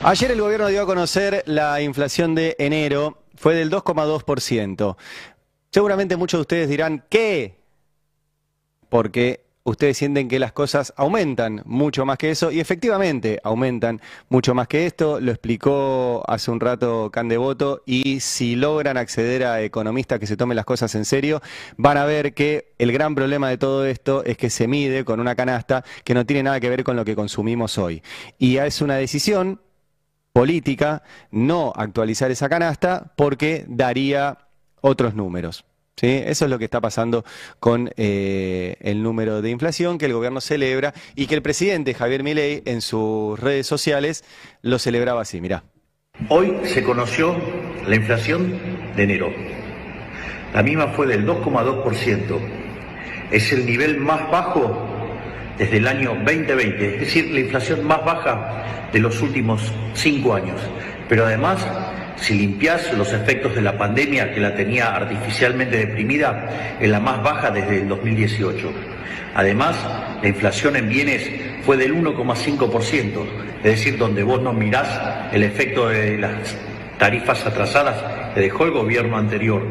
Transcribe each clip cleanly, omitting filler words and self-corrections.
Ayer el gobierno dio a conocer la inflación de enero, fue del 2,2%. Seguramente muchos de ustedes dirán, ¿qué? Porque ustedes sienten que las cosas aumentan mucho más que eso, y efectivamente aumentan mucho más que esto. Lo explicó hace un rato Candevoto, y si logran acceder a economistas que se tomen las cosas en serio, van a ver que el gran problema de todo esto es que se mide con una canasta que no tiene nada que ver con lo que consumimos hoy. Y es una decisión política no actualizar esa canasta porque daría otros números. ¿Sí? Eso es lo que está pasando con el número de inflación que el gobierno celebra y que el presidente Javier Milei en sus redes sociales lo celebraba así, mirá. Hoy se conoció la inflación de enero. La misma fue del 2,2%. Es el nivel más bajo desde el año 2020, es decir, la inflación más baja de los últimos 5 años. Pero además, si limpiás los efectos de la pandemia que la tenía artificialmente deprimida, es la más baja desde el 2018. Además, la inflación en bienes fue del 1,5%, es decir, donde vos no mirás el efecto de las tarifas atrasadas que dejó el gobierno anterior.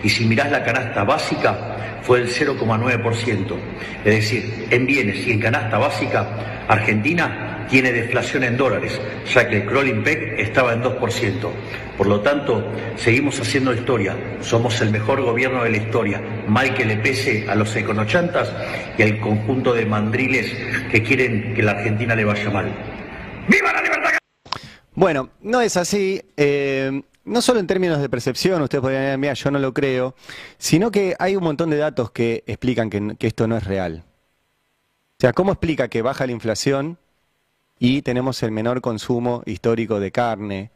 Y si mirás la canasta básica, fue del 0,9%. Es decir, en bienes y en canasta básica, Argentina tiene deflación en dólares, ya que el crawling peg estaba en 2%. Por lo tanto, seguimos haciendo historia. Somos el mejor gobierno de la historia, mal que le pese a los econochantas y al conjunto de mandriles que quieren que la Argentina le vaya mal. ¡Viva la libertad! Bueno, no es así. No solo en términos de percepción, ustedes podrían decir, mira, yo no lo creo, sino que hay un montón de datos que explican que esto no es real. O sea, ¿cómo explica que baja la inflación y tenemos el menor consumo histórico de carne,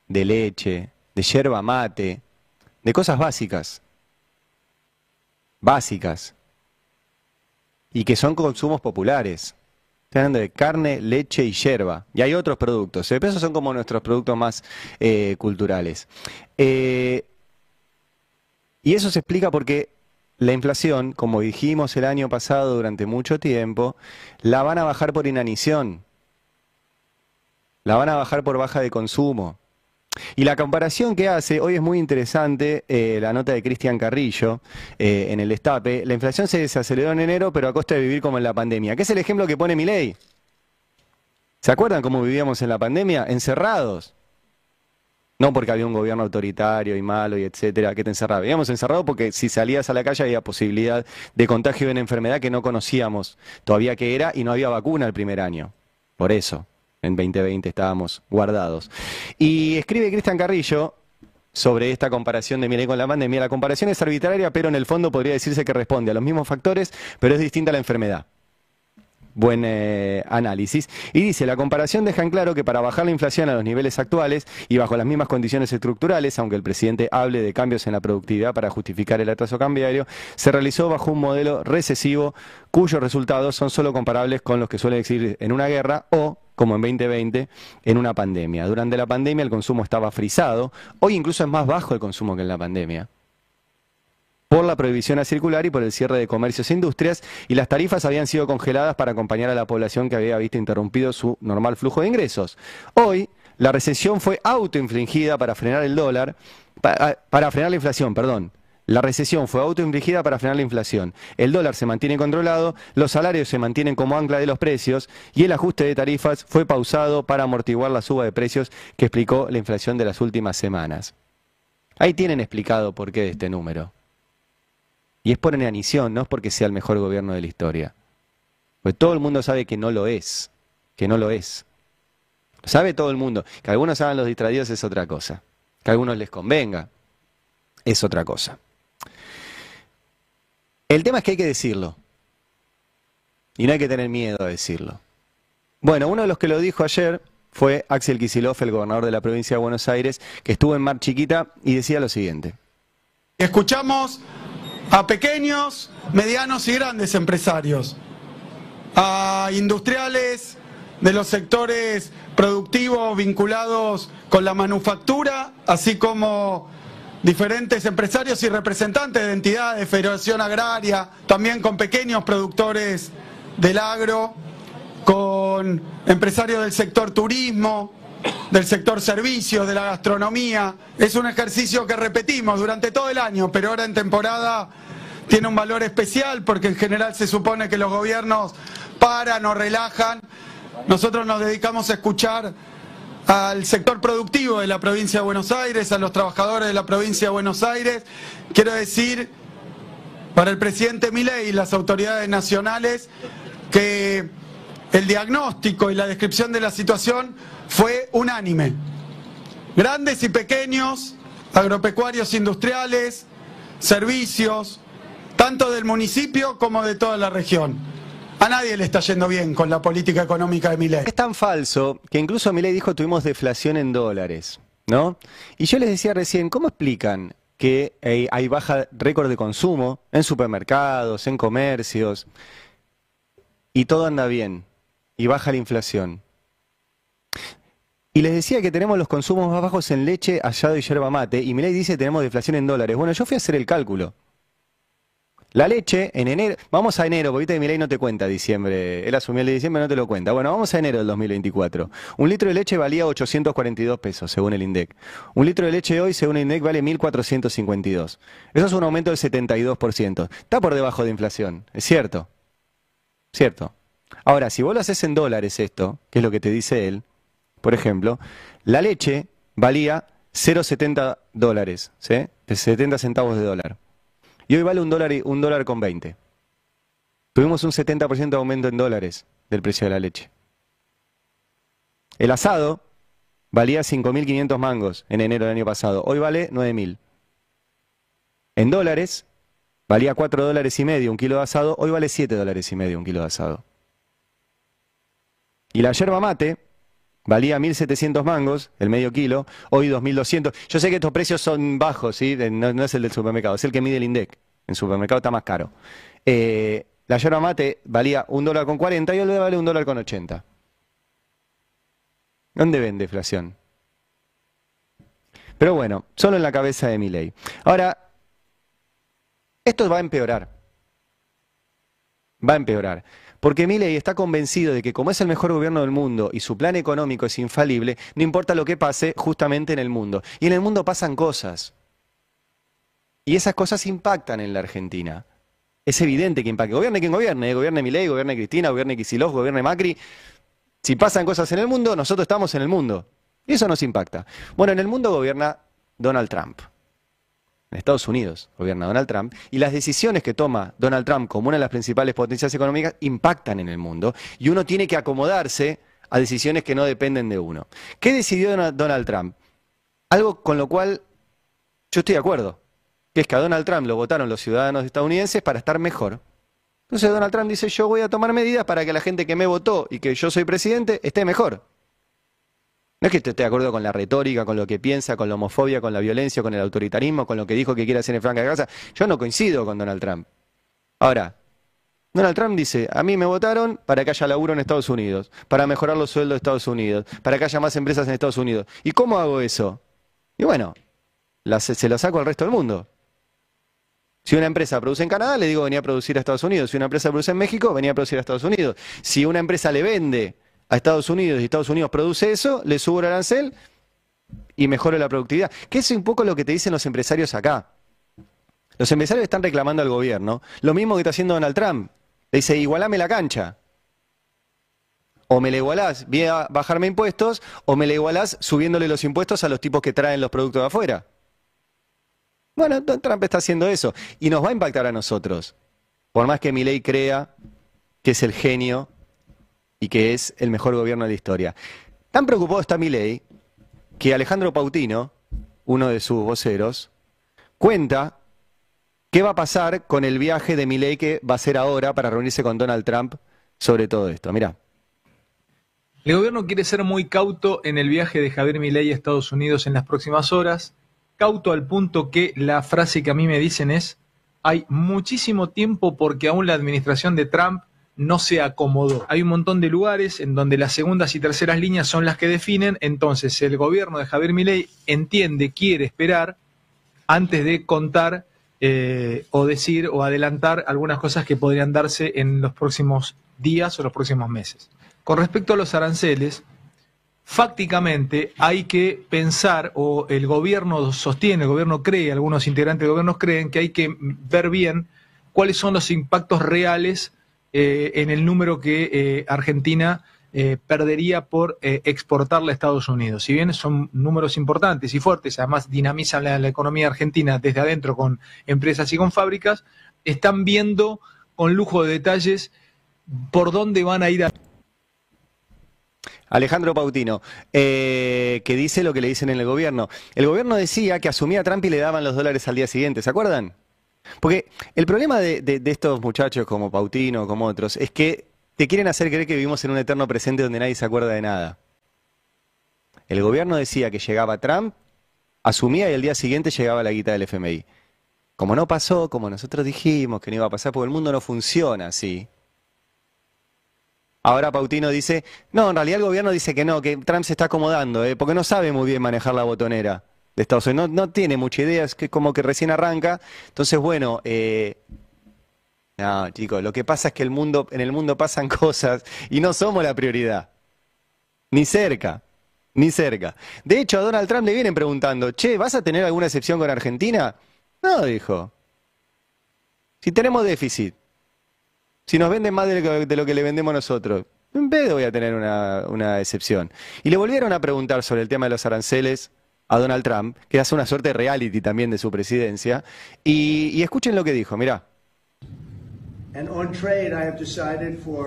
de leche, de yerba mate, de cosas básicas? Básicas. Y que son consumos populares. Estoy hablando de carne, leche y yerba. Y hay otros productos. Pero esos son como nuestros productos más culturales. Y eso se explica porque la inflación, como dijimos el año pasado durante mucho tiempo, la van a bajar por inanición. La van a bajar por baja de consumo. Y la comparación que hace, hoy es muy interesante, la nota de Cristian Carrillo en el Destape. La inflación se desaceleró en enero, pero a costa de vivir como en la pandemia. ¿Qué es el ejemplo que pone Milei? ¿Se acuerdan cómo vivíamos en la pandemia? Encerrados. No porque había un gobierno autoritario y malo y etcétera que te encerraba. Vivíamos encerrados porque si salías a la calle había posibilidad de contagio de una enfermedad que no conocíamos todavía qué era y no había vacuna el primer año. Por eso. En 2020 estábamos guardados. Y escribe Cristian Carrillo sobre esta comparación de Milei con la pandemia. La comparación es arbitraria, pero en el fondo podría decirse que responde a los mismos factores, pero es distinta a la enfermedad. Buen análisis. Y dice, la comparación deja en claro que para bajar la inflación a los niveles actuales y bajo las mismas condiciones estructurales, aunque el presidente hable de cambios en la productividad para justificar el atraso cambiario, se realizó bajo un modelo recesivo cuyos resultados son solo comparables con los que suelen existir en una guerra o, como en 2020, en una pandemia. Durante la pandemia el consumo estaba frisado, hoy incluso es más bajo el consumo que en la pandemia, por la prohibición a circular y por el cierre de comercios e industrias, y las tarifas habían sido congeladas para acompañar a la población que había visto interrumpido su normal flujo de ingresos. Hoy, la recesión fue autoinfligida para frenar el dólar, para frenar la inflación, perdón. La recesión fue autoinfligida para frenar la inflación. El dólar se mantiene controlado, los salarios se mantienen como ancla de los precios y el ajuste de tarifas fue pausado para amortiguar la suba de precios que explicó la inflación de las últimas semanas. Ahí tienen explicado por qué de este número. Y es por inanición, no es porque sea el mejor gobierno de la historia. Porque todo el mundo sabe que no lo es, que no lo es. Sabe todo el mundo. Que algunos hagan los distraídos es otra cosa. Que a algunos les convenga es otra cosa. El tema es que hay que decirlo. Y no hay que tener miedo a decirlo. Bueno, uno de los que lo dijo ayer fue Axel Kicillof, el gobernador de la provincia de Buenos Aires, que estuvo en Mar Chiquita y decía lo siguiente. Escuchamos a pequeños, medianos y grandes empresarios, a industriales de los sectores productivos vinculados con la manufactura, así como diferentes empresarios y representantes de entidades, Federación Agraria, también con pequeños productores del agro, con empresarios del sector turismo, del sector servicios, de la gastronomía. Es un ejercicio que repetimos durante todo el año, pero ahora en temporada tiene un valor especial porque en general se supone que los gobiernos paran o relajan. Nosotros nos dedicamos a escuchar al sector productivo de la provincia de Buenos Aires, a los trabajadores de la provincia de Buenos Aires. Quiero decir, para el presidente Milei y las autoridades nacionales, que el diagnóstico y la descripción de la situación fue unánime. Grandes y pequeños, agropecuarios industriales, servicios, tanto del municipio como de toda la región. A nadie le está yendo bien con la política económica de Milei. Es tan falso que incluso Milei dijo tuvimos deflación en dólares, ¿no? Y yo les decía recién, ¿cómo explican que hay baja récord de consumo en supermercados, en comercios, y todo anda bien, y baja la inflación? Y les decía que tenemos los consumos más bajos en leche, hallado y yerba mate, y Milei dice que tenemos deflación en dólares. Bueno, yo fui a hacer el cálculo. La leche en enero, vamos a enero, porque viste Milei no te cuenta diciembre, él asumió el de diciembre, no te lo cuenta. Bueno, vamos a enero del 2024. Un litro de leche valía 842 pesos, según el INDEC. Un litro de leche hoy, según el INDEC, vale 1.452. Eso es un aumento del 72%. Está por debajo de inflación, es cierto. Cierto. Ahora, si vos lo haces en dólares esto, que es lo que te dice él, por ejemplo, la leche valía 0,70 dólares, ¿sí? De 70 centavos de dólar. Y hoy vale un dólar con 20. Tuvimos un 70% de aumento en dólares del precio de la leche. El asado valía 5.500 mangos en enero del año pasado. Hoy vale 9.000. En dólares valía 4,5 dólares un kilo de asado. Hoy vale 7,5 dólares un kilo de asado. Y la yerba mate valía 1.700 mangos, el medio kilo, hoy 2.200. Yo sé que estos precios son bajos, ¿sí? No es el del supermercado, es el que mide el INDEC. En supermercado está más caro. La yerba mate valía $1,40 y hoy vale $1,80. ¿Dónde ven deflación? Pero bueno, solo en la cabeza de Milei. Ahora, esto va a empeorar. Va a empeorar. Porque Milei está convencido de que como es el mejor gobierno del mundo y su plan económico es infalible, no importa lo que pase justamente en el mundo. Y en el mundo pasan cosas. Y esas cosas impactan en la Argentina. Es evidente que impacta. Gobierne quien gobierne, gobierne Milei, gobierne Cristina, gobierne Kicillof, gobierne Macri. Si pasan cosas en el mundo, nosotros estamos en el mundo. Y eso nos impacta. Bueno, en el mundo gobierna Donald Trump. En Estados Unidos gobierna Donald Trump, y las decisiones que toma Donald Trump como una de las principales potencias económicas impactan en el mundo, y uno tiene que acomodarse a decisiones que no dependen de uno. ¿Qué decidió Donald Trump? Algo con lo cual yo estoy de acuerdo, que es que a Donald Trump lo votaron los ciudadanos estadounidenses para estar mejor. Entonces Donald Trump dice, yo voy a tomar medidas para que la gente que me votó y que yo soy presidente esté mejor. No es que esté de acuerdo con la retórica, con lo que piensa, con la homofobia, con la violencia, con el autoritarismo, con lo que dijo que quiere hacer en Franja de Gaza. Yo no coincido con Donald Trump. Ahora, Donald Trump dice, a mí me votaron para que haya laburo en Estados Unidos, para mejorar los sueldos de Estados Unidos, para que haya más empresas en Estados Unidos. ¿Y cómo hago eso? Y bueno, se lo saco al resto del mundo. Si una empresa produce en Canadá, le digo venía a producir a Estados Unidos. Si una empresa produce en México, venía a producir a Estados Unidos. Si una empresa le vende a Estados Unidos y Estados Unidos produce eso, le subo el arancel y mejoro la productividad. Que es un poco lo que te dicen los empresarios acá. Los empresarios están reclamando al gobierno lo mismo que está haciendo Donald Trump. Le dice, igualame la cancha. O me la igualás vía bajarme impuestos, o me la igualás subiéndole los impuestos a los tipos que traen los productos de afuera. Bueno, Trump está haciendo eso. Y nos va a impactar a nosotros. Por más que Milei crea que es el genio y que es el mejor gobierno de la historia. Tan preocupado está Milei que Alejandro Pautino, uno de sus voceros, cuenta qué va a pasar con el viaje de Milei que va a hacer ahora para reunirse con Donald Trump sobre todo esto. Mirá. El gobierno quiere ser muy cauto en el viaje de Javier Milei a Estados Unidos en las próximas horas. Cauto al punto que la frase que a mí me dicen es, hay muchísimo tiempo porque aún la administración de Trump no se acomodó. Hay un montón de lugares en donde las segundas y terceras líneas son las que definen, entonces el gobierno de Javier Milei entiende, quiere esperar antes de contar o decir o adelantar algunas cosas que podrían darse en los próximos días o los próximos meses. Con respecto a los aranceles, fácticamente hay que pensar, o el gobierno sostiene, el gobierno cree, algunos integrantes del gobierno creen que hay que ver bien cuáles son los impactos reales en el número que Argentina perdería por exportarle a Estados Unidos. Si bien son números importantes y fuertes, además dinamizan la economía argentina desde adentro con empresas y con fábricas, están viendo con lujo de detalles por dónde van a ir a... Alejandro Pautino, que dice lo que le dicen en el gobierno. El gobierno decía que asumía a Trump y le daban los dólares al día siguiente, ¿se acuerdan? Porque el problema de estos muchachos como Pautino, como otros, es que te quieren hacer creer que vivimos en un eterno presente donde nadie se acuerda de nada. El gobierno decía que llegaba Trump, asumía y al día siguiente llegaba la guita del FMI. Como no pasó, como nosotros dijimos que no iba a pasar, porque el mundo no funciona así. Ahora Pautino dice, no, en realidad el gobierno dice que no, que Trump se está acomodando, porque no sabe muy bien manejar la botonera de Estados Unidos, no tiene mucha idea, es que como que recién arranca. Entonces, bueno, no, chicos, lo que pasa es que en el mundo pasan cosas y no somos la prioridad. Ni cerca, ni cerca. De hecho, a Donald Trump le vienen preguntando, che, ¿vas a tener alguna excepción con Argentina? No, dijo. Si tenemos déficit, si nos venden más de lo que le vendemos nosotros, en vez de voy a tener una excepción. Y le volvieron a preguntar sobre el tema de los aranceles a Donald Trump, que hace una suerte de reality también de su presidencia, y escuchen lo que dijo, mirá.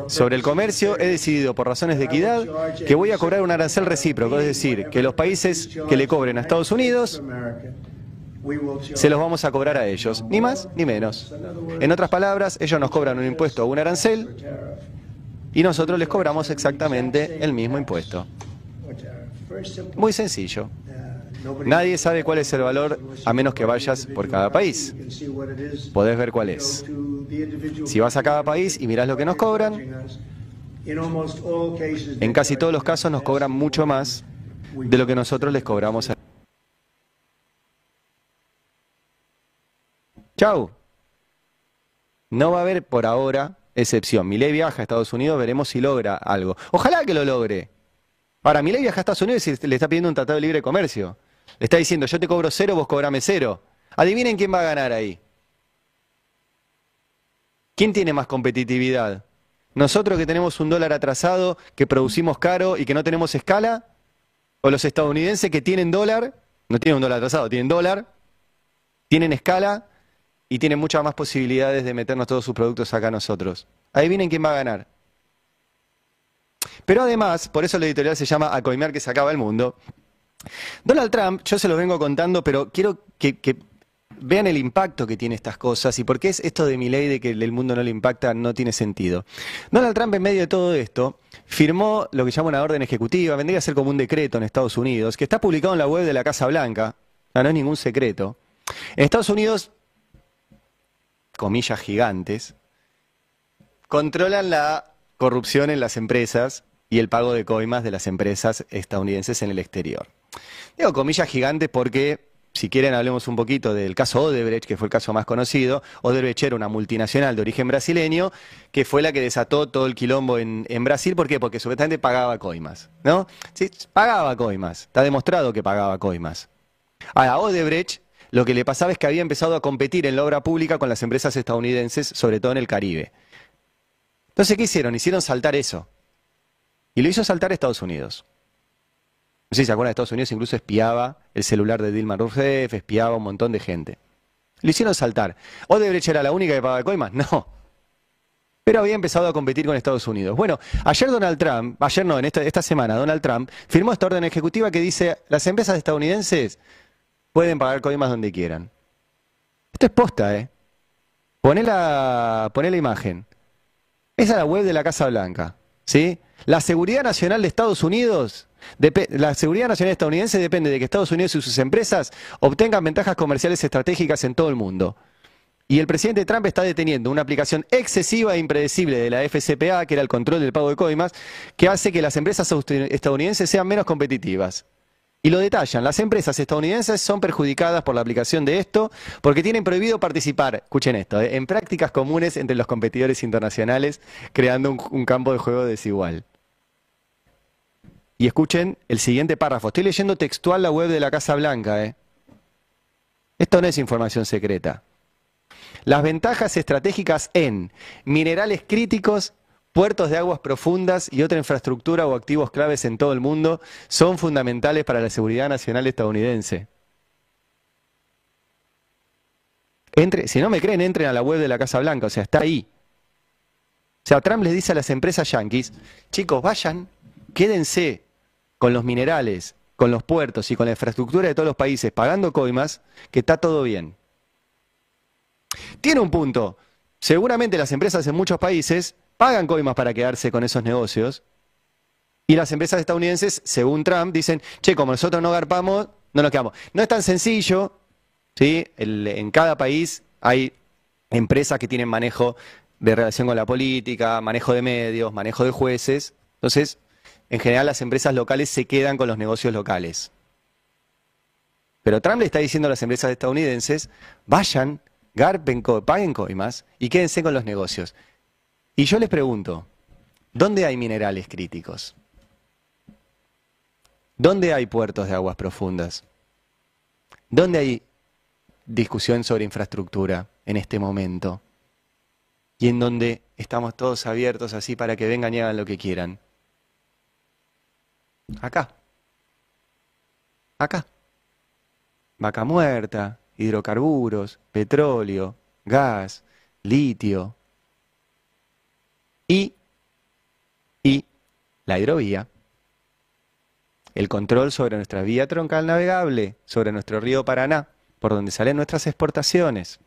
Sobre el comercio he decidido por razones de equidad que voy a cobrar un arancel recíproco, es decir, que los países que le cobren a Estados Unidos se los vamos a cobrar a ellos, ni más ni menos. En otras palabras, ellos nos cobran un impuesto o un arancel y nosotros les cobramos exactamente el mismo impuesto. Muy sencillo. Nadie sabe cuál es el valor a menos que vayas por cada país. Podés ver cuál es. Si vas a cada país y mirás lo que nos cobran, en casi todos los casos nos cobran mucho más de lo que nosotros les cobramos a... Chau. No va a haber por ahora excepción. Milei viaja a Estados Unidos, veremos si logra algo. Ojalá que lo logre. Ahora, Milei viaja a Estados Unidos y le está pidiendo un tratado de libre comercio. Le está diciendo, yo te cobro 0, vos cobrame 0. Adivinen quién va a ganar ahí. ¿Quién tiene más competitividad? ¿Nosotros que tenemos un dólar atrasado, que producimos caro y que no tenemos escala? ¿O los estadounidenses que tienen dólar, no tienen un dólar atrasado, tienen dólar, tienen escala y tienen muchas más posibilidades de meternos todos sus productos acá nosotros? Adivinen quién va a ganar. Pero además, por eso la editorial se llama A coimear que se acaba el mundo. Donald Trump, yo se lo vengo contando, pero quiero que vean el impacto que tiene estas cosas y por qué es esto de Milei de que el mundo no le impacta, no tiene sentido. Donald Trump, en medio de todo esto, firmó lo que llama una orden ejecutiva, vendría a ser como un decreto en Estados Unidos, que está publicado en la web de la Casa Blanca, no es ningún secreto. En Estados Unidos, comillas gigantes, controlan la corrupción en las empresas y el pago de coimas de las empresas estadounidenses en el exterior. Digo comillas gigantes porque, si quieren, hablemos un poquito del caso Odebrecht, que fue el caso más conocido. Odebrecht era una multinacional de origen brasileño, que fue la que desató todo el quilombo en Brasil. ¿Por qué? Porque supuestamente pagaba coimas, ¿no? Sí, pagaba coimas. Está demostrado que pagaba coimas. A Odebrecht lo que le pasaba es que había empezado a competir en la obra pública con las empresas estadounidenses, sobre todo en el Caribe. Entonces, ¿qué hicieron? Hicieron saltar eso. Y lo hizo saltar Estados Unidos. No sé si se acuerdan, Estados Unidos incluso espiaba el celular de Dilma Rousseff, espiaba a un montón de gente. Lo hicieron saltar. ¿Odebrecht era la única que pagaba coimas? No. Pero había empezado a competir con Estados Unidos. Bueno, esta semana Donald Trump firmó esta orden ejecutiva que dice, las empresas estadounidenses pueden pagar coimas donde quieran. Esto es posta, ¿eh? Poné la imagen. Esa es la web de la Casa Blanca, ¿sí? La seguridad nacional de Estados Unidos, la seguridad nacional estadounidense depende de que Estados Unidos y sus empresas obtengan ventajas comerciales estratégicas en todo el mundo. Y el presidente Trump está deteniendo una aplicación excesiva e impredecible de la FCPA, que era el control del pago de coimas, que hace que las empresas estadounidenses sean menos competitivas. Y lo detallan, las empresas estadounidenses son perjudicadas por la aplicación de esto porque tienen prohibido participar, escuchen esto, en prácticas comunes entre los competidores internacionales, creando un campo de juego desigual. Y escuchen el siguiente párrafo. Estoy leyendo textual la web de la Casa Blanca, ¿eh? Esto no es información secreta. Las ventajas estratégicas en minerales críticos, puertos de aguas profundas y otra infraestructura o activos claves en todo el mundo son fundamentales para la seguridad nacional estadounidense. Si no me creen, entren a la web de la Casa Blanca, o sea, está ahí. O sea, Trump les dice a las empresas yanquis, chicos, vayan, quédense con los minerales, con los puertos y con la infraestructura de todos los países, pagando coimas, que está todo bien. Tiene un punto. Seguramente las empresas en muchos países pagan coimas para quedarse con esos negocios. Y las empresas estadounidenses, según Trump, dicen, che, como nosotros no garpamos, no nos quedamos. No es tan sencillo, ¿sí? En cada país hay empresas que tienen manejo de relación con la política, manejo de medios, manejo de jueces. Entonces, en general las empresas locales se quedan con los negocios locales. Pero Trump le está diciendo a las empresas estadounidenses, vayan, garpen, paguen coimas y quédense con los negocios. Y yo les pregunto, ¿dónde hay minerales críticos? ¿Dónde hay puertos de aguas profundas? ¿Dónde hay discusión sobre infraestructura en este momento? Y en donde estamos todos abiertos así para que vengan y hagan lo que quieran. Acá. Acá. Vaca muerta, hidrocarburos, petróleo, gas, litio. Y la hidrovía. El control sobre nuestra vía troncal navegable, sobre nuestro río Paraná, por donde salen nuestras exportaciones.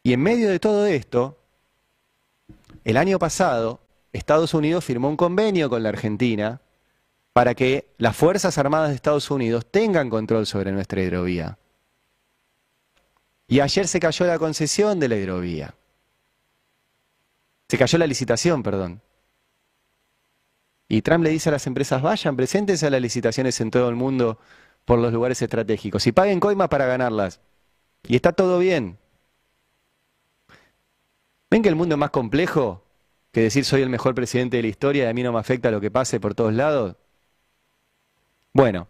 Y en medio de todo esto, el año pasado, Estados Unidos firmó un convenio con la Argentina para que las Fuerzas Armadas de Estados Unidos tengan control sobre nuestra hidrovía. Y ayer se cayó la concesión de la hidrovía. Se cayó la licitación, perdón. Y Trump le dice a las empresas, vayan, preséntense a las licitaciones en todo el mundo por los lugares estratégicos y paguen coimas para ganarlas. Y está todo bien. ¿Ven que el mundo es más complejo que decir soy el mejor presidente de la historia y a mí no me afecta lo que pase por todos lados? Bueno,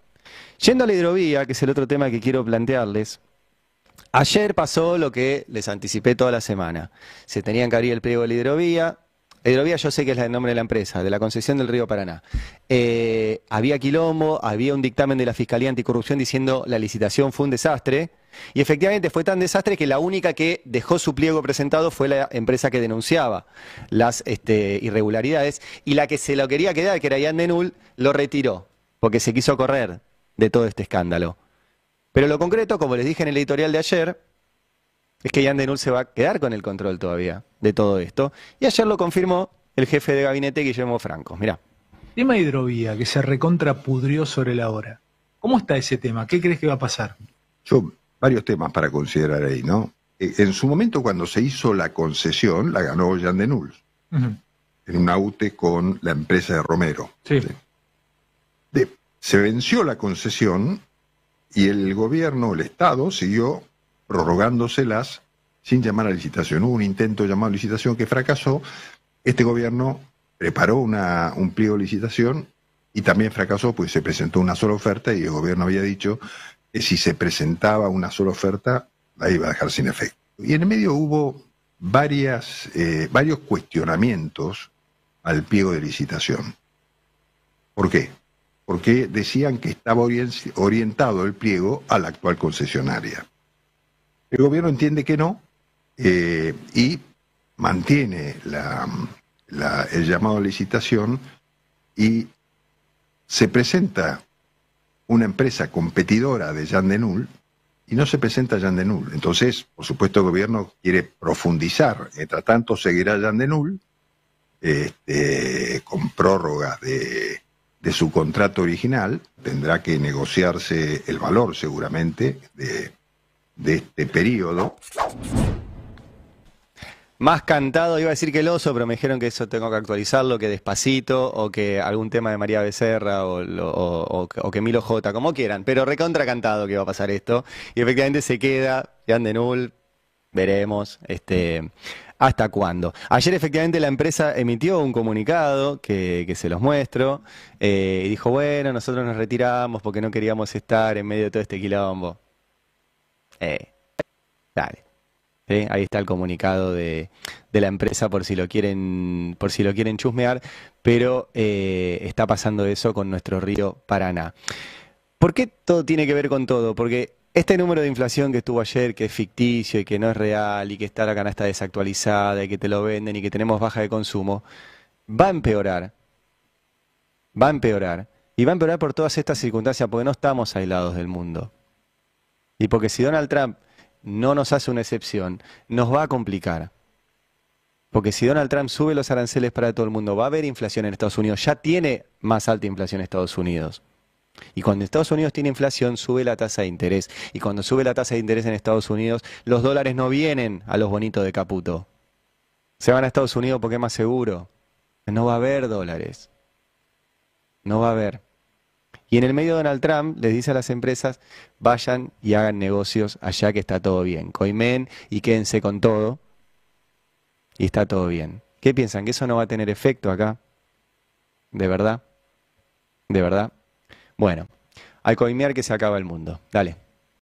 yendo a la hidrovía, que es el otro tema que quiero plantearles, ayer pasó lo que les anticipé toda la semana. Se tenían que abrir el pliego de la hidrovía. La hidrovía yo sé que es el nombre de la empresa, de la concesión del río Paraná. Había quilombo, había un dictamen de la Fiscalía Anticorrupción diciendo la licitación fue un desastre. Y efectivamente fue tan desastre que la única que dejó su pliego presentado fue la empresa que denunciaba las irregularidades. Y la que se lo quería quedar, que era Jan Denul, lo retiró, porque se quiso correr de todo este escándalo. Pero lo concreto, como les dije en el editorial de ayer, es que Jan Denul se va a quedar con el control todavía de todo esto. Y ayer lo confirmó el jefe de gabinete, Guillermo Franco. Mirá. Tema hidrovía, que se recontrapudrió sobre la hora. ¿Cómo está ese tema? ¿Qué crees que va a pasar? Varios temas para considerar ahí, ¿no? En su momento, cuando se hizo la concesión, la ganó Jan Denul. En un aute con la empresa de Romero. Sí. Se venció la concesión y el gobierno, el Estado, siguió prorrogándoselas sin llamar a licitación. Hubo un intento de llamar a licitación que fracasó. Este gobierno preparó un pliego de licitación y también fracasó, pues se presentó una sola oferta y el gobierno había dicho que si se presentaba una sola oferta, la iba a dejar sin efecto. Y en el medio hubo varios cuestionamientos al pliego de licitación. ¿Por qué? Porque decían que estaba orientado el pliego a la actual concesionaria. El gobierno entiende que no y mantiene el llamado a licitación y se presenta una empresa competidora de Jan Denul y no se presenta Jan Denul. Entonces, por supuesto, el gobierno quiere profundizar. Mientras tanto, seguirá Jan Denul con prórroga de su contrato original. Tendrá que negociarse el valor, seguramente, de este periodo. Más cantado, iba a decir que el oso, pero me dijeron que eso tengo que actualizarlo, que Despacito, o que algún tema de María Becerra, o que Milo J, como quieran, pero recontra cantado que va a pasar esto, y efectivamente se queda Jan Denul, veremos, ¿Hasta cuándo? Ayer efectivamente la empresa emitió un comunicado que se los muestro y dijo, bueno, nosotros nos retiramos porque no queríamos estar en medio de todo este quilombo. Dale. ¿Sí? Ahí está el comunicado de la empresa por si lo quieren chusmear, pero está pasando eso con nuestro río Paraná. ¿Por qué todo tiene que ver con todo? Porque este número de inflación que estuvo ayer, que es ficticio y que no es real y que está la canasta desactualizada y que te lo venden y que tenemos baja de consumo, va a empeorar. Va a empeorar. Y va a empeorar por todas estas circunstancias porque no estamos aislados del mundo. Y porque si Donald Trump no nos hace una excepción, nos va a complicar. Porque si Donald Trump sube los aranceles para todo el mundo, va a haber inflación en Estados Unidos. Ya tiene más alta inflación en Estados Unidos. Y cuando Estados Unidos tiene inflación, sube la tasa de interés. Y cuando sube la tasa de interés en Estados Unidos, los dólares no vienen a los bonitos de Caputo. Se van a Estados Unidos porque es más seguro. No va a haber dólares. No va a haber. Y en el medio Donald Trump les dice a las empresas, vayan y hagan negocios allá que está todo bien. Coimen y quédense con todo. Y está todo bien. ¿Qué piensan? ¿Que eso no va a tener efecto acá? ¿De verdad? ¿De verdad? Bueno, al coimear que se acaba el mundo. Dale.